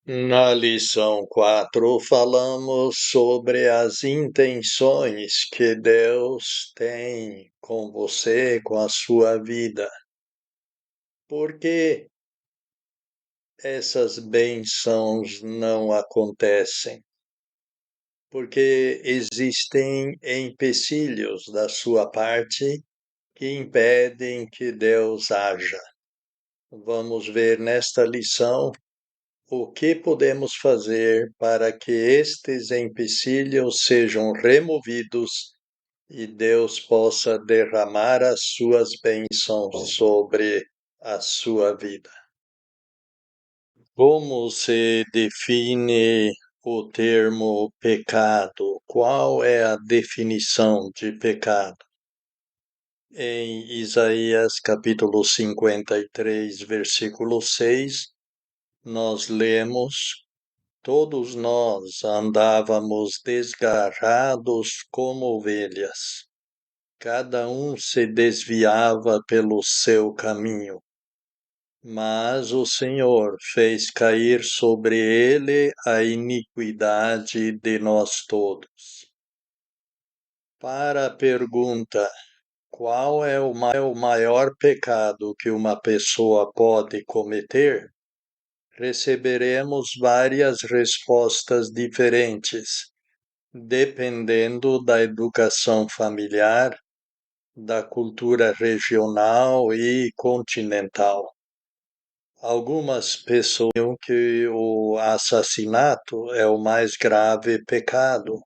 Na lição 4, falamos sobre as intenções que Deus tem com você, com a sua vida. Por que essas bênçãos não acontecem? Porque existem empecilhos da sua parte que impedem que Deus haja. Vamos ver nesta lição o que podemos fazer para que estes empecilhos sejam removidos e Deus possa derramar as suas bênçãos sobre a sua vida? Como se define o termo pecado? Qual é a definição de pecado? Em Isaías capítulo 53, versículo 6, nós lemos: Todos nós andávamos desgarrados como ovelhas, cada um se desviava pelo seu caminho, mas o Senhor fez cair sobre ele a iniquidade de nós todos. Para a pergunta: qual é o maior pecado que uma pessoa pode cometer? Receberemos várias respostas diferentes, dependendo da educação familiar, da cultura regional e continental. Algumas pessoas dizem que o assassinato é o mais grave pecado,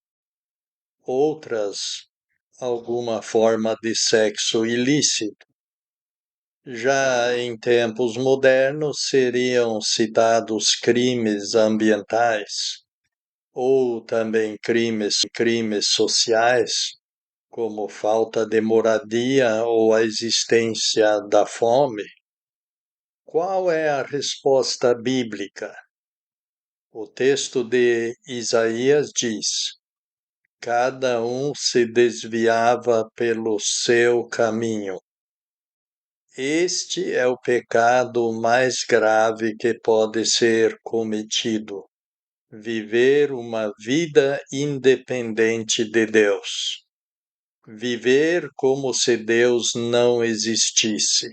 outras, alguma forma de sexo ilícito. Já em tempos modernos seriam citados crimes ambientais, ou também crimes sociais, como falta de moradia ou a existência da fome. Qual é a resposta bíblica? O texto de Isaías diz: cada um se desviava pelo seu caminho. Este é o pecado mais grave que pode ser cometido: viver uma vida independente de Deus. Viver como se Deus não existisse.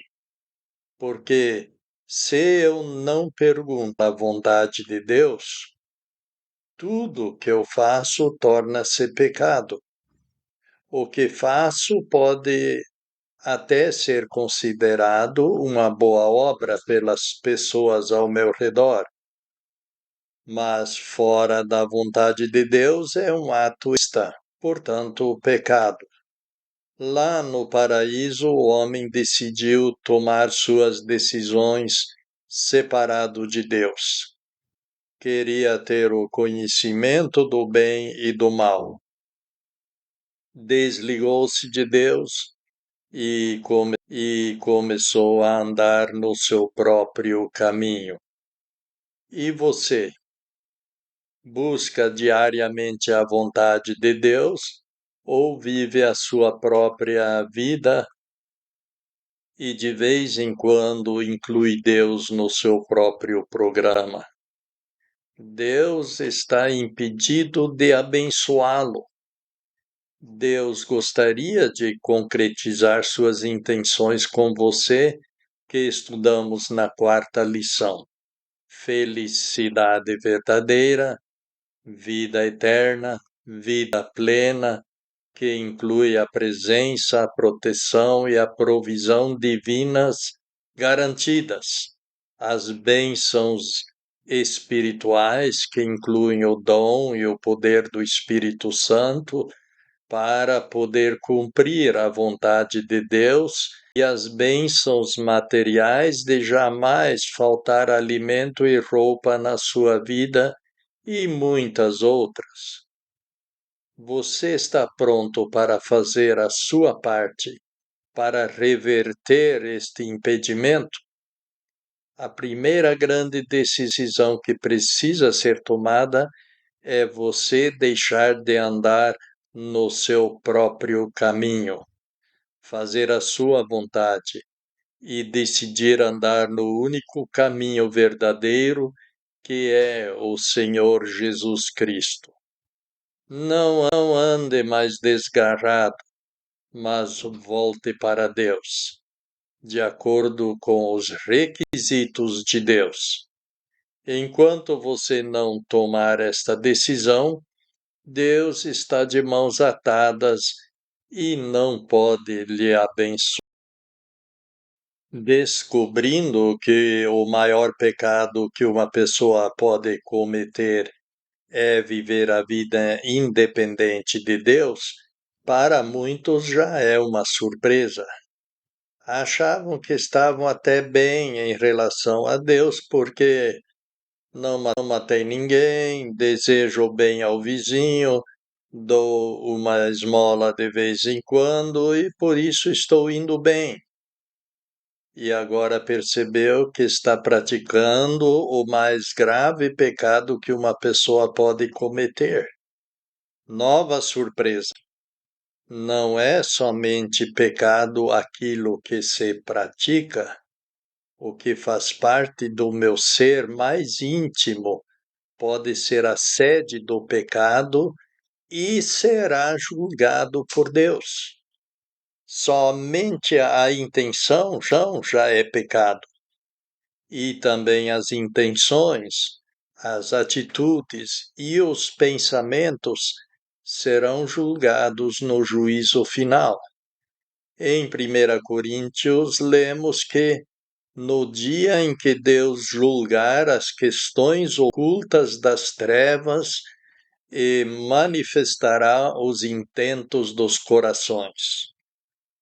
Porque se eu não pergunto a vontade de Deus, tudo que eu faço torna-se pecado. O que faço pode até ser considerado uma boa obra pelas pessoas ao meu redor, mas fora da vontade de Deus é um ato egoísta, portanto, pecado. Lá no paraíso, o homem decidiu tomar suas decisões separado de Deus. Queria ter o conhecimento do bem e do mal. Desligou-se de Deus e começou a andar no seu próprio caminho. E você? Busca diariamente a vontade de Deus ou vive a sua própria vida e de vez em quando inclui Deus no seu próprio programa? Deus está impedido de abençoá-lo. Deus gostaria de concretizar suas intenções com você, que estudamos na quarta lição. Felicidade verdadeira, vida eterna, vida plena, que inclui a presença, a proteção e a provisão divinas garantidas, as bênçãos espirituais, que incluem o dom e o poder do Espírito Santo, para poder cumprir a vontade de Deus, e as bênçãos materiais de jamais faltar alimento e roupa na sua vida, e muitas outras. Você está pronto para fazer a sua parte para reverter este impedimento? A primeira grande decisão que precisa ser tomada é você deixar de andar no seu próprio caminho, fazer a sua vontade e decidir andar no único caminho verdadeiro que é o Senhor Jesus Cristo. Não ande mais desgarrado, mas volte para Deus, de acordo com os requisitos de Deus. Enquanto você não tomar esta decisão, Deus está de mãos atadas e não pode lhe abençoar. Descobrindo que o maior pecado que uma pessoa pode cometer é viver a vida independente de Deus, para muitos já é uma surpresa. Achavam que estavam até bem em relação a Deus, porque não matei ninguém, desejo o bem ao vizinho, dou uma esmola de vez em quando e por isso estou indo bem. E agora percebeu que está praticando o mais grave pecado que uma pessoa pode cometer. Nova surpresa. Não é somente pecado aquilo que se pratica, o que faz parte do meu ser mais íntimo pode ser a sede do pecado e será julgado por Deus. Somente a intenção já é pecado. E também as intenções, as atitudes e os pensamentos serão julgados no juízo final. Em 1 Coríntios, lemos que, no dia em que Deus julgar as questões ocultas das trevas e manifestará os intentos dos corações.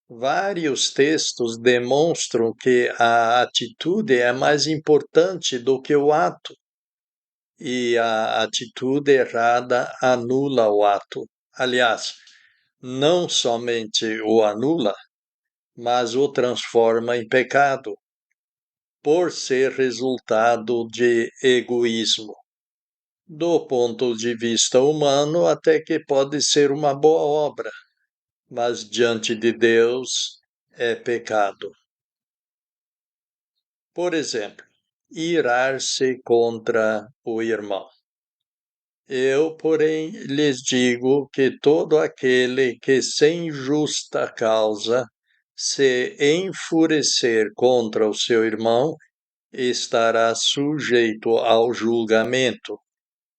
Vários textos demonstram que a atitude é mais importante do que o ato, e a atitude errada anula o ato. Aliás, não somente o anula, mas o transforma em pecado, por ser resultado de egoísmo. Do ponto de vista humano, até que pode ser uma boa obra, mas diante de Deus é pecado. Por exemplo, irar-se contra o irmão. Eu, porém, lhes digo que todo aquele que sem justa causa se enfurecer contra o seu irmão estará sujeito ao julgamento.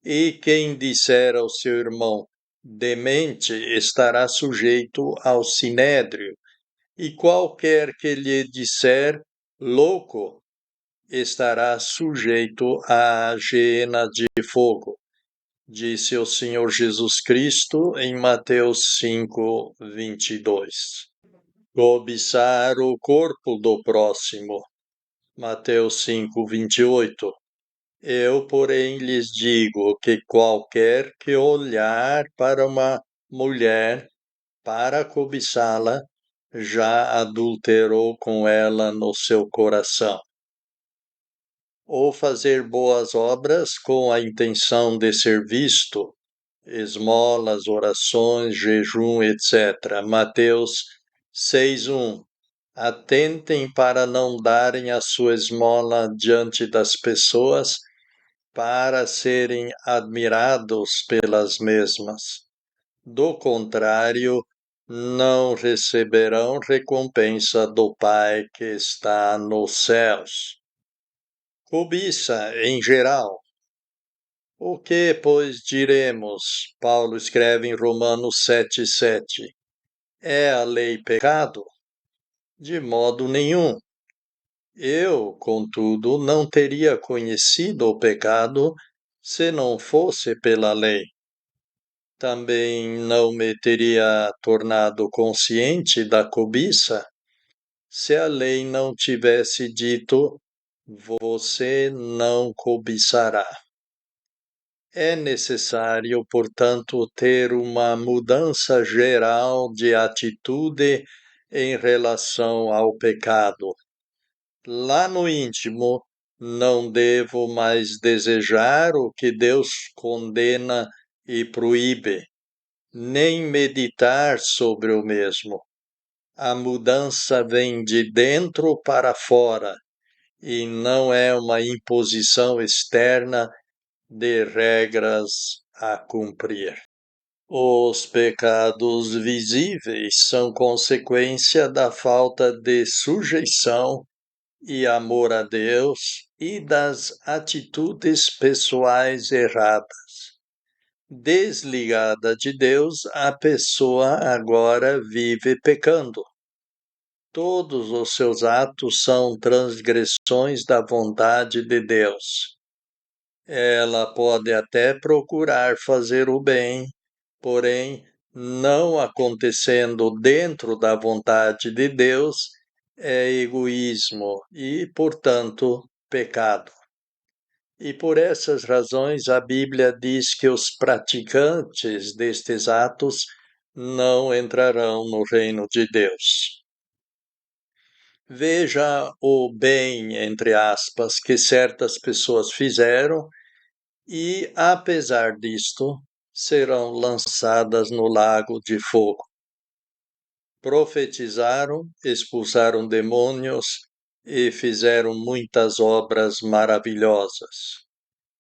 E quem disser ao seu irmão demente estará sujeito ao sinédrio. E qualquer que lhe disser louco estará sujeito à hiena de fogo, disse o Senhor Jesus Cristo em Mateus 5:22. Cobiçar o corpo do próximo, Mateus 5:28. Eu, porém, lhes digo que qualquer que olhar para uma mulher para cobiçá-la, já adulterou com ela no seu coração. Ou fazer boas obras com a intenção de ser visto, esmolas, orações, jejum, etc. Mateus 6:1. Atentem para não darem a sua esmola diante das pessoas, para serem admirados pelas mesmas. Do contrário, não receberão recompensa do Pai que está nos céus. Cobiça em geral. O que, pois, diremos? Paulo escreve em Romanos 7:7. É a lei pecado? De modo nenhum. Eu, contudo, não teria conhecido o pecado se não fosse pela lei. Também não me teria tornado consciente da cobiça se a lei não tivesse dito: você não cobiçará. É necessário, portanto, ter uma mudança geral de atitude em relação ao pecado. Lá no íntimo, não devo mais desejar o que Deus condena e proíbe, nem meditar sobre o mesmo. A mudança vem de dentro para fora e não é uma imposição externa de regras a cumprir. Os pecados visíveis são consequência da falta de sujeição e amor a Deus e das atitudes pessoais erradas. Desligada de Deus, a pessoa agora vive pecando. Todos os seus atos são transgressões da vontade de Deus. Ela pode até procurar fazer o bem, porém, não acontecendo dentro da vontade de Deus, é egoísmo e, portanto, pecado. E por essas razões a Bíblia diz que os praticantes destes atos não entrarão no reino de Deus. Veja o bem, entre aspas, que certas pessoas fizeram e, apesar disto, serão lançadas no lago de fogo. Profetizaram, expulsaram demônios e fizeram muitas obras maravilhosas.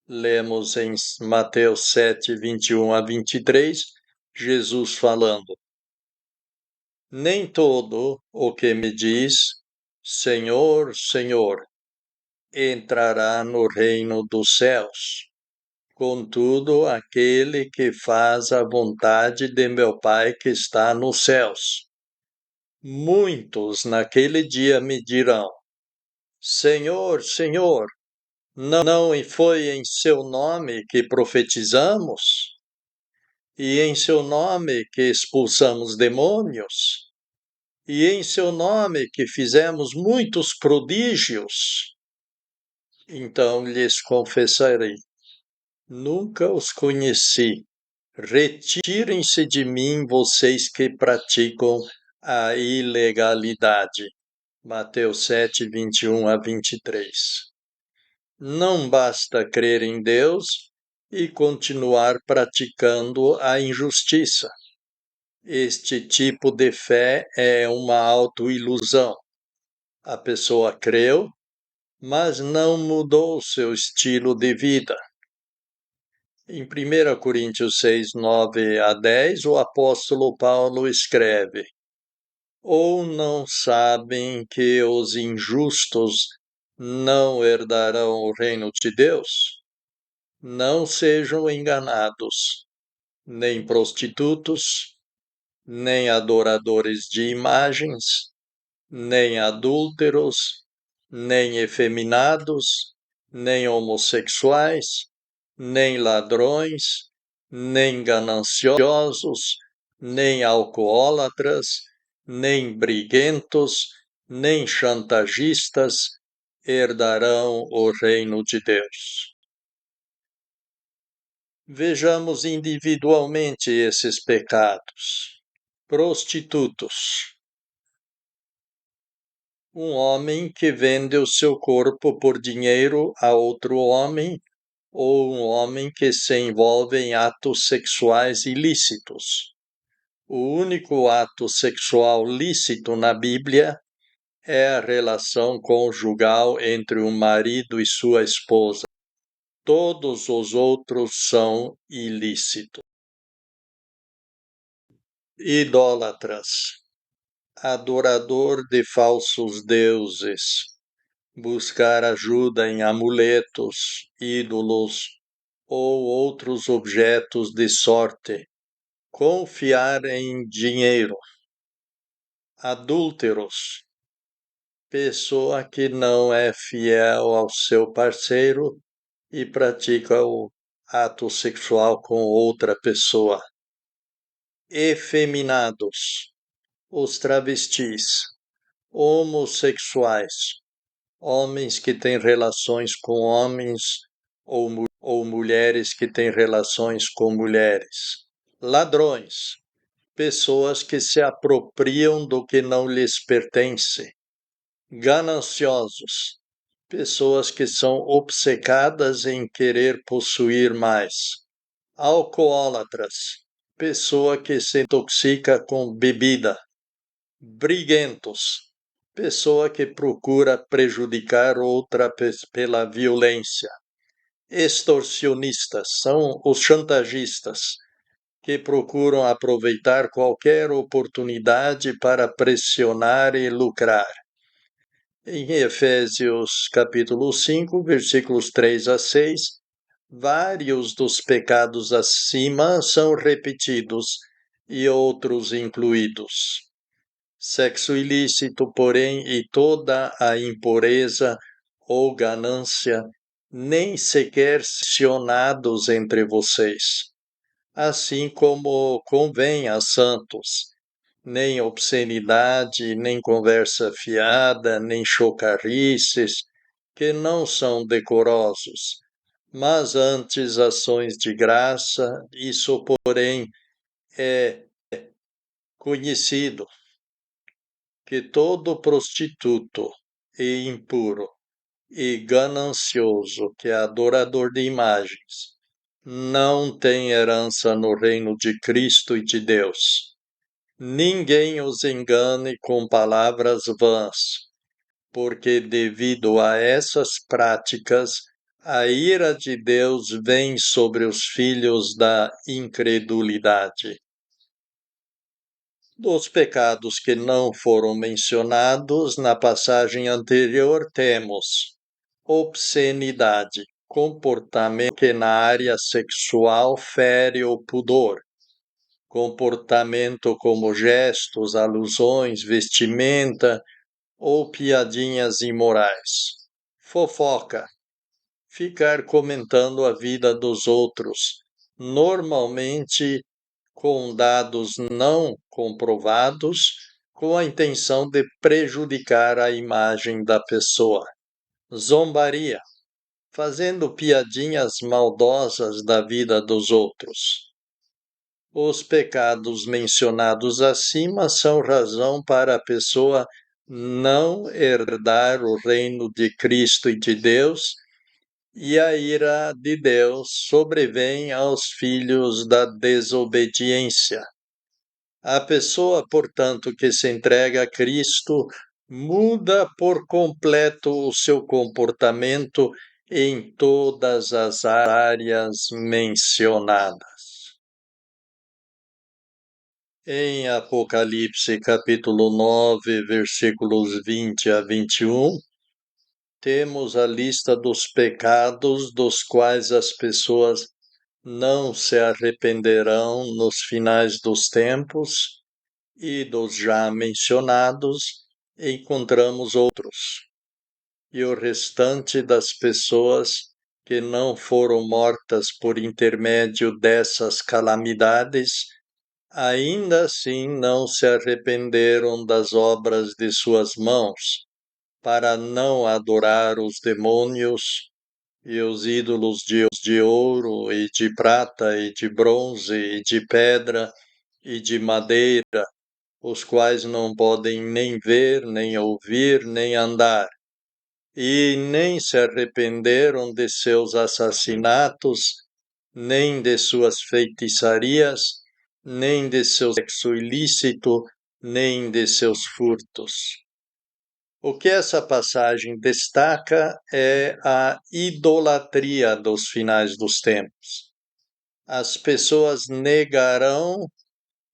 Lemos em Mateus 7, 21 a 23, Jesus falando: Nem todo o que me diz, Senhor, Senhor, entrará no reino dos céus. Contudo, aquele que faz a vontade de meu Pai que está nos céus. Muitos naquele dia me dirão: Senhor, Senhor, não foi em seu nome que profetizamos? E em seu nome que expulsamos demônios? E em seu nome que fizemos muitos prodígios? Então lhes confessarei: Nunca os conheci. Retirem-se de mim, vocês que praticam a ilegalidade. Mateus 7, 21 a 23. Não basta crer em Deus e continuar praticando a injustiça. Este tipo de fé é uma autoilusão. A pessoa creu, mas não mudou seu estilo de vida. Em 1 Coríntios 6, 9 a 10, o apóstolo Paulo escreve: Ou não sabem que os injustos não herdarão o reino de Deus? Não sejam enganados, nem prostitutos, nem adoradores de imagens, nem adúlteros, nem efeminados, nem homossexuais, nem ladrões, nem gananciosos, nem alcoólatras, nem briguentos, nem chantagistas herdarão o reino de Deus. Vejamos individualmente esses pecados. Prostitutos. Um homem que vende o seu corpo por dinheiro a outro homem, ou um homem que se envolve em atos sexuais ilícitos. O único ato sexual lícito na Bíblia é a relação conjugal entre um marido e sua esposa. Todos os outros são ilícitos. Idólatras. Adorador de falsos deuses. Buscar ajuda em amuletos, ídolos ou outros objetos de sorte. Confiar em dinheiro. Adúlteros. Pessoa que não é fiel ao seu parceiro e pratica o ato sexual com outra pessoa. Efeminados. Os travestis. Homossexuais. Homens que têm relações com homens ou mulheres que têm relações com mulheres. Ladrões. Pessoas que se apropriam do que não lhes pertence. Gananciosos. Pessoas que são obcecadas em querer possuir mais. Alcoólatras. Pessoa que se intoxica com bebida. Briguentos. pessoa que procura prejudicar outra pela violência. Extorsionistas são os chantagistas, que procuram aproveitar qualquer oportunidade para pressionar e lucrar. Em Efésios capítulo 5, versículos 3 a 6, vários dos pecados acima são repetidos e outros incluídos. Sexo ilícito, porém, e toda a impureza ou ganância, nem sequer mencionados entre vocês, assim como convém a santos, nem obscenidade, nem conversa fiada, nem chocarrices, que não são decorosos, mas antes ações de graça. Isso, porém, é conhecido, que todo prostituto e impuro e ganancioso, que é adorador de imagens, não tem herança no reino de Cristo e de Deus. Ninguém os engane com palavras vãs, porque devido a essas práticas, a ira de Deus vem sobre os filhos da incredulidade. Dos pecados que não foram mencionados na passagem anterior, temos obscenidade, comportamento que na área sexual fere o pudor, comportamento como gestos, alusões, vestimenta ou piadinhas imorais. Fofoca, ficar comentando a vida dos outros, normalmente com dados não comprovados, com a intenção de prejudicar a imagem da pessoa. Zombaria, fazendo piadinhas maldosas da vida dos outros. Os pecados mencionados acima são razão para a pessoa não herdar o reino de Cristo e de Deus, e a ira de Deus sobrevém aos filhos da desobediência. A pessoa, portanto, que se entrega a Cristo muda por completo o seu comportamento em todas as áreas mencionadas. Em Apocalipse capítulo 9, versículos 20 a 21, temos a lista dos pecados dos quais as pessoas não se arrependerão nos finais dos tempos, e dos já mencionados encontramos outros. E o restante das pessoas que não foram mortas por intermédio dessas calamidades, ainda assim não se arrependeram das obras de suas mãos, para não adorar os demônios e os ídolos de ouro e de prata e de bronze e de pedra e de madeira, os quais não podem nem ver, nem ouvir, nem andar, e nem se arrependeram de seus assassinatos, nem de suas feitiçarias, nem de seu sexo ilícito, nem de seus furtos. O que essa passagem destaca é a idolatria dos finais dos tempos. As pessoas negarão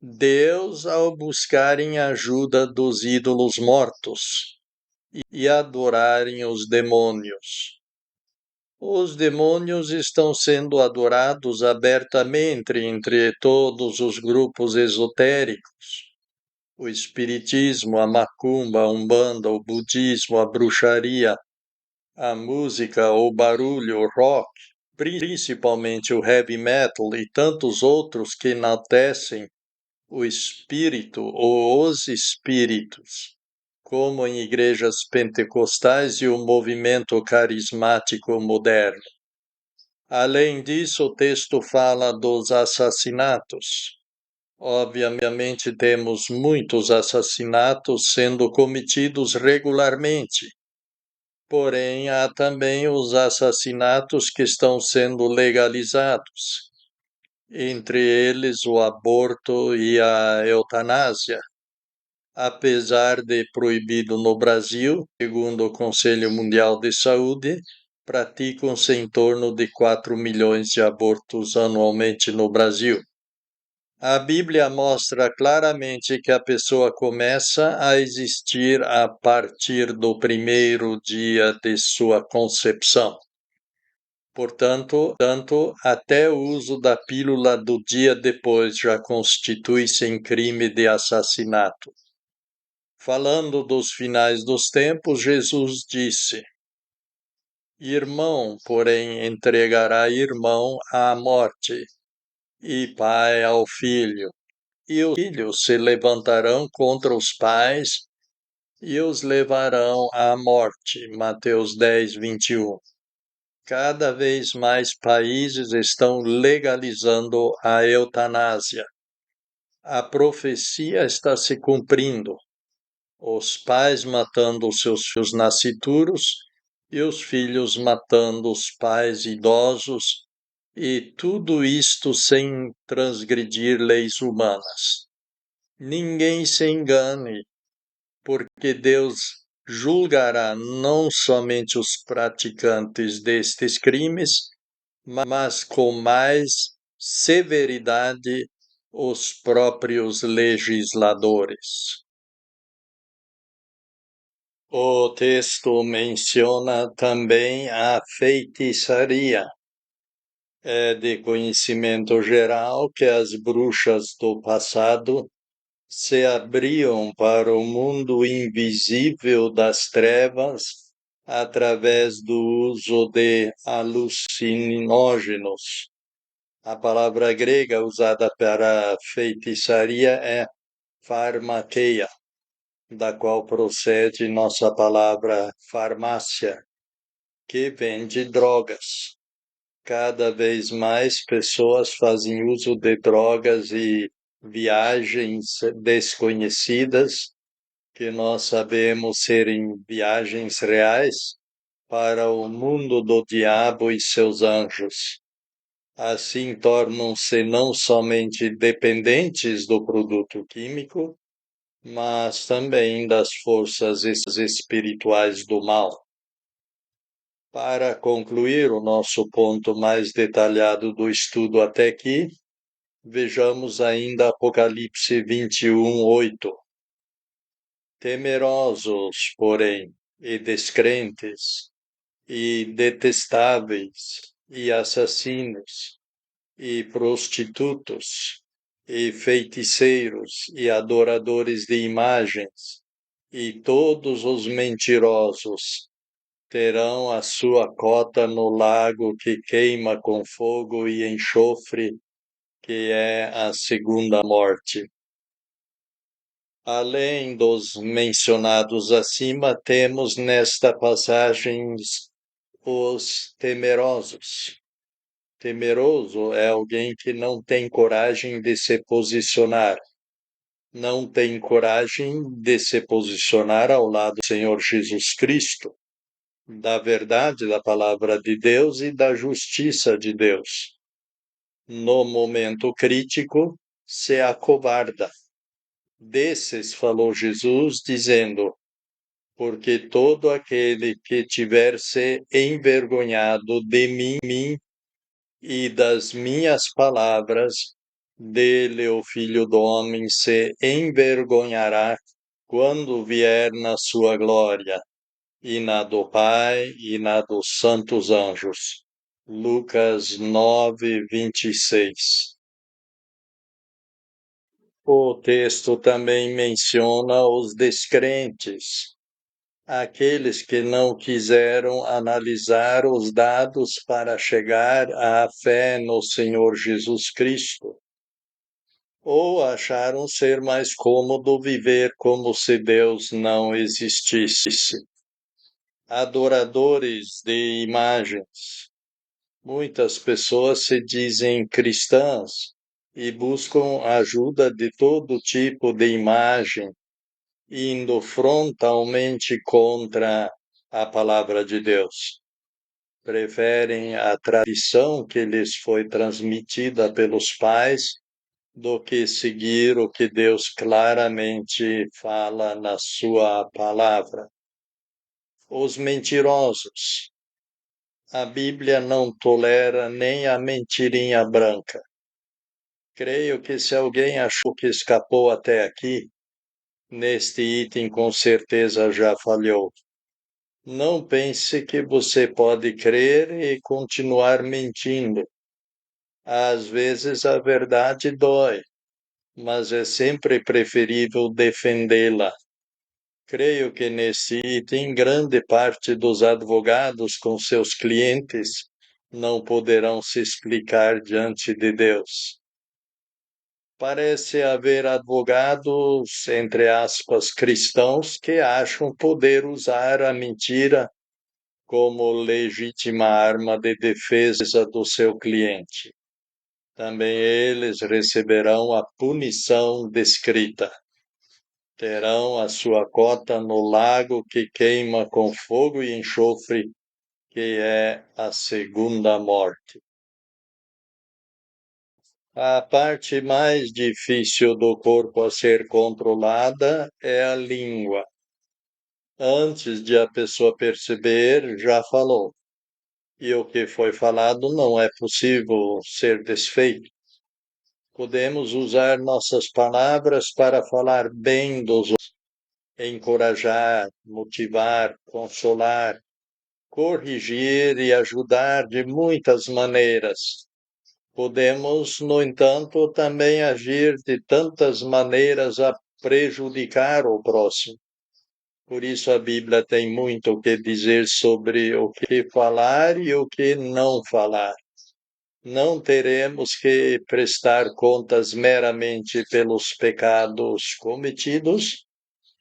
Deus ao buscarem a ajuda dos ídolos mortos e adorarem os demônios. Os demônios estão sendo adorados abertamente entre todos os grupos esotéricos. O espiritismo, a macumba, a umbanda, o budismo, a bruxaria, a música, o barulho, o rock, principalmente o heavy metal e tantos outros que enaltecem o espírito ou os espíritos, como em igrejas pentecostais e o movimento carismático moderno. Além disso, o texto fala dos assassinatos. Obviamente, temos muitos assassinatos sendo cometidos regularmente, porém, há também os assassinatos que estão sendo legalizados, entre eles o aborto e a eutanásia. Apesar de proibido no Brasil, segundo o Conselho Mundial de Saúde, praticam-se em torno de 4 milhões de abortos anualmente no Brasil. A Bíblia mostra claramente que a pessoa começa a existir a partir do primeiro dia de sua concepção. Portanto, até o uso da pílula do dia depois já constitui-se em crime de assassinato. Falando dos finais dos tempos, Jesus disse: Irmão, porém, entregará irmão à morte, e pai ao filho. E os filhos se levantarão contra os pais e os levarão à morte. Mateus 10, 21. Cada vez mais países estão legalizando a eutanásia. A profecia está se cumprindo. Os pais matando os seus filhos nascituros e os filhos matando os pais idosos, e tudo isto sem transgredir leis humanas. Ninguém se engane, porque Deus julgará não somente os praticantes destes crimes, mas com mais severidade os próprios legisladores. O texto menciona também a feitiçaria. É de conhecimento geral que as bruxas do passado se abriam para o mundo invisível das trevas através do uso de alucinógenos. A palavra grega usada para feitiçaria é pharmakeia, da qual procede nossa palavra farmácia, que vende drogas. Cada vez mais pessoas fazem uso de drogas e viagens desconhecidas, que nós sabemos serem viagens reais, para o mundo do diabo e seus anjos. Assim tornam-se não somente dependentes do produto químico, mas também das forças espirituais do mal. Para concluir o nosso ponto mais detalhado do estudo até aqui, vejamos ainda Apocalipse 21, 8. Temerosos, porém, e descrentes, e detestáveis, e assassinos, e prostitutos, e feiticeiros, e adoradores de imagens, e todos os mentirosos terão a sua cota no lago que queima com fogo e enxofre, que é a segunda morte. Além dos mencionados acima, temos nesta passagem os temerosos. Temeroso é alguém que não tem coragem de se posicionar, não tem coragem de se posicionar ao lado do Senhor Jesus Cristo, da verdade da palavra de Deus e da justiça de Deus. No momento crítico, se acovarda. Desses falou Jesus, dizendo: porque todo aquele que tiver se envergonhado de mim e das minhas palavras, dele o Filho do Homem se envergonhará quando vier na sua glória, e na do Pai e na dos santos anjos. Lucas 9, 26. O texto também menciona os descrentes, aqueles que não quiseram analisar os dados para chegar à fé no Senhor Jesus Cristo, ou acharam ser mais cômodo viver como se Deus não existisse. Adoradores de imagens. Muitas pessoas se dizem cristãs e buscam ajuda de todo tipo de imagem, indo frontalmente contra a palavra de Deus. Preferem a tradição que lhes foi transmitida pelos pais do que seguir o que Deus claramente fala na sua palavra. Os mentirosos. A Bíblia não tolera nem a mentirinha branca. Creio que se alguém achou que escapou até aqui, neste item com certeza já falhou. Não pense que você pode crer e continuar mentindo. Às vezes a verdade dói, mas é sempre preferível defendê-la. Creio que nesse item, grande parte dos advogados com seus clientes não poderão se explicar diante de Deus. Parece haver advogados, entre aspas, cristãos, que acham poder usar a mentira como legítima arma de defesa do seu cliente. Também eles receberão a punição descrita. Terão a sua cota no lago que queima com fogo e enxofre, que é a segunda morte. A parte mais difícil do corpo a ser controlada é a língua. Antes de a pessoa perceber, já falou. E o que foi falado não é possível ser desfeito. Podemos usar nossas palavras para falar bem dos outros, encorajar, motivar, consolar, corrigir e ajudar de muitas maneiras. Podemos, no entanto, também agir de tantas maneiras a prejudicar o próximo. Por isso a Bíblia tem muito o que dizer sobre o que falar e o que não falar. Não teremos que prestar contas meramente pelos pecados cometidos,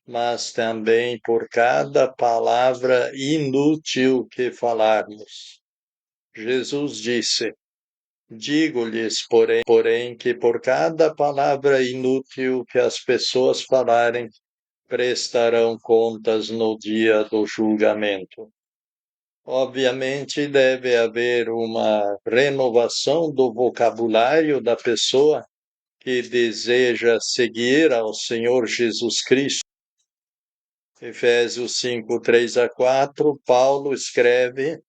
mas também por cada palavra inútil que falarmos. Jesus disse: Digo-lhes, porém, que por cada palavra inútil que as pessoas falarem, prestarão contas no dia do julgamento. Obviamente, deve haver uma renovação do vocabulário da pessoa que deseja seguir ao Senhor Jesus Cristo. Efésios 5, 3 a 4, Paulo escreve: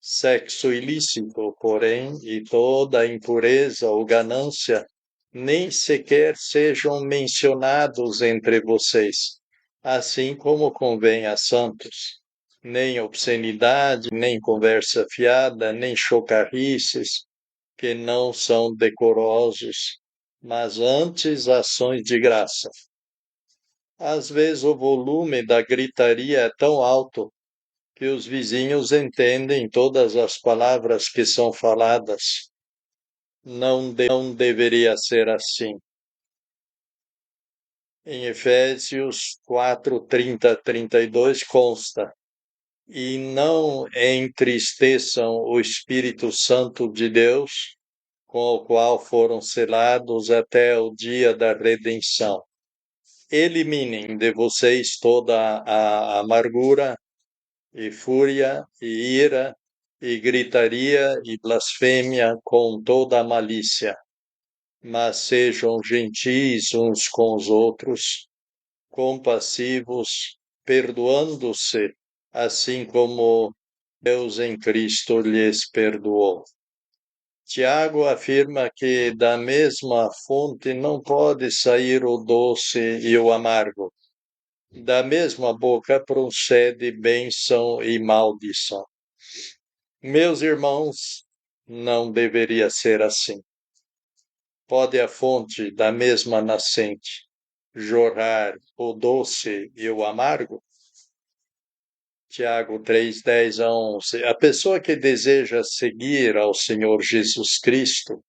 sexo ilícito, porém, e toda impureza ou ganância, nem sequer sejam mencionados entre vocês, assim como convém a santos. Nem obscenidade, nem conversa fiada, nem chocarrices, que não são decorosos, mas antes ações de graça. Às vezes o volume da gritaria é tão alto que os vizinhos entendem todas as palavras que são faladas. Não deveria ser assim. Em Efésios 4, 30, 32 consta: E não entristeçam o Espírito Santo de Deus, com o qual foram selados até o dia da redenção. Eliminem de vocês toda a amargura, e fúria, e ira, e gritaria, e blasfêmia com toda a malícia. Mas sejam gentis uns com os outros, compassivos, perdoando-se, assim como Deus em Cristo lhes perdoou. Tiago afirma que da mesma fonte não pode sair o doce e o amargo. Da mesma boca procede bênção e maldição. Meus irmãos, não deveria ser assim. Pode a fonte da mesma nascente jorrar o doce e o amargo? Tiago 3, 10 a 11. A pessoa que deseja seguir ao Senhor Jesus Cristo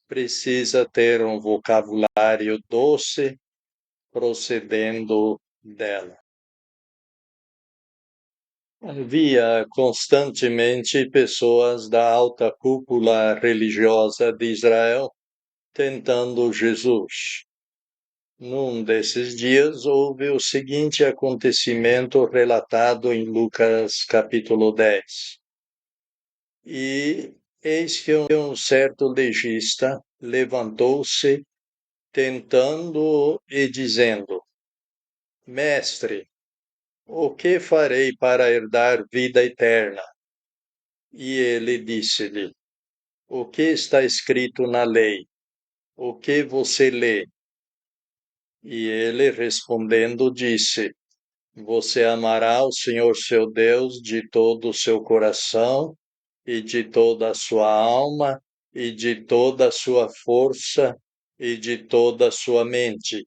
precisa ter um vocabulário doce procedendo dela. Havia constantemente pessoas da alta cúpula religiosa de Israel tentando Jesus. Num desses dias houve o seguinte acontecimento relatado em Lucas capítulo 10. E eis que um certo legista levantou-se tentando e dizendo: Mestre, o que farei para herdar vida eterna? E ele disse-lhe: O que está escrito na lei? O que você lê? E ele respondendo disse: Você amará o Senhor seu Deus de todo o seu coração e de toda a sua alma e de toda a sua força e de toda a sua mente,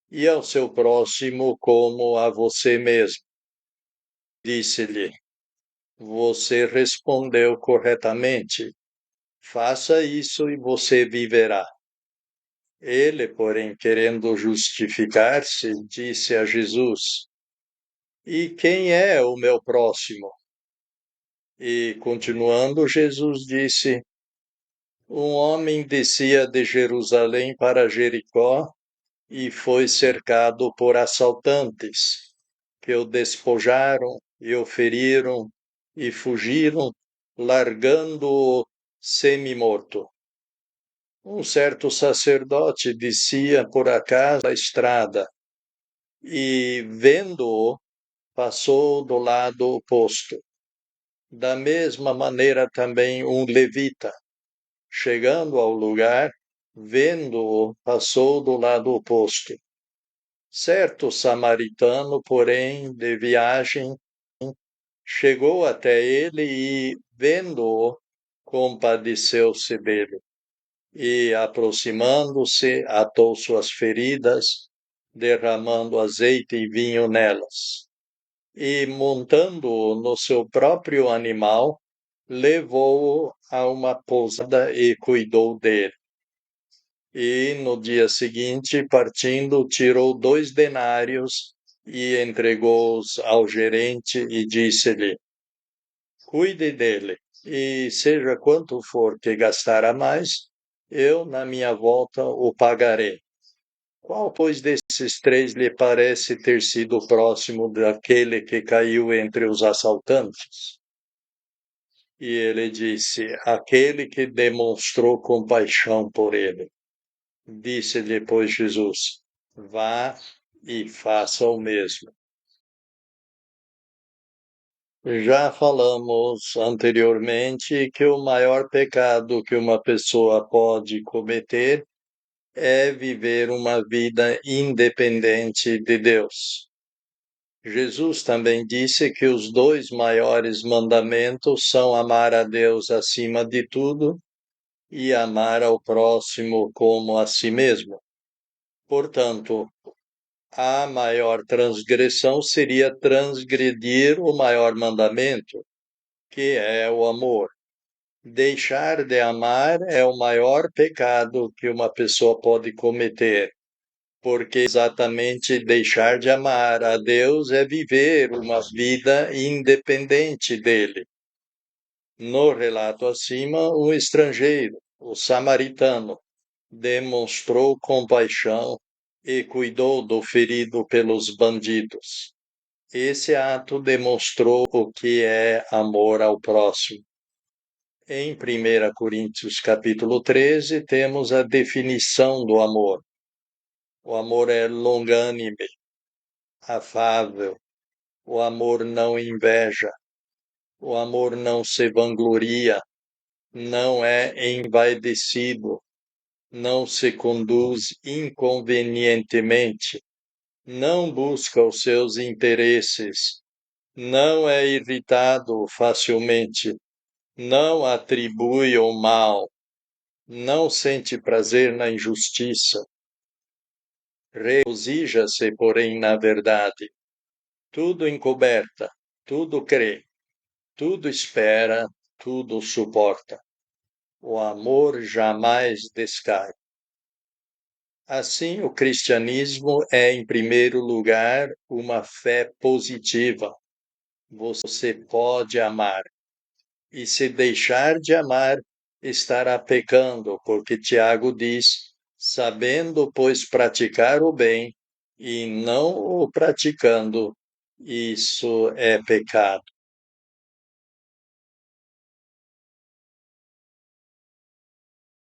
e ao seu próximo como a você mesmo. Disse-lhe: Você respondeu corretamente. Faça isso e você viverá. Ele, porém, querendo justificar-se, disse a Jesus: E quem é o meu próximo? E, continuando, Jesus disse: Um homem descia de Jerusalém para Jericó e foi cercado por assaltantes, que o despojaram e o feriram e fugiram, largando-o semi-morto. Um certo sacerdote descia por acaso a estrada e, vendo-o, passou do lado oposto. Da mesma maneira também um levita, chegando ao lugar, vendo-o, passou do lado oposto. Certo samaritano, porém, de viagem, chegou até ele e, vendo-o, compadeceu-se dele. E, aproximando-se, atou suas feridas, derramando azeite e vinho nelas. E, montando-o no seu próprio animal, levou-o a uma pousada e cuidou dele. E, no dia seguinte, partindo, tirou 2 denários e entregou-os ao gerente e disse-lhe: Cuide dele, e seja quanto for que gastar a mais, eu, na minha volta, o pagarei. Qual, pois, desses 3 lhe parece ter sido próximo daquele que caiu entre os assaltantes? E ele disse: Aquele que demonstrou compaixão por ele. Disse-lhe, pois, Jesus: Vá e faça o mesmo. Já falamos anteriormente que o maior pecado que uma pessoa pode cometer é viver uma vida independente de Deus. Jesus também disse que os 2 maiores mandamentos são amar a Deus acima de tudo e amar ao próximo como a si mesmo. Portanto, a maior transgressão seria transgredir o maior mandamento, que é o amor. Deixar de amar é o maior pecado que uma pessoa pode cometer, porque exatamente deixar de amar a Deus é viver uma vida independente dele. No relato acima, um estrangeiro, o samaritano, demonstrou compaixão e cuidou do ferido pelos bandidos. Esse ato demonstrou o que é amor ao próximo. Em 1 Coríntios capítulo 13, temos a definição do amor. O amor é longânime, afável. O amor não inveja. O amor não se vangloria, não é envaidecido, não se conduz inconvenientemente, não busca os seus interesses, não é irritado facilmente, não atribui o mal, não sente prazer na injustiça, regozija-se, porém, na verdade, tudo encoberta, tudo crê, tudo espera, tudo suporta. O amor jamais descai. Assim, o cristianismo é, em primeiro lugar, uma fé positiva. Você pode amar. E se deixar de amar, estará pecando, porque Tiago diz: sabendo, pois, praticar o bem e não o praticando, isso é pecado.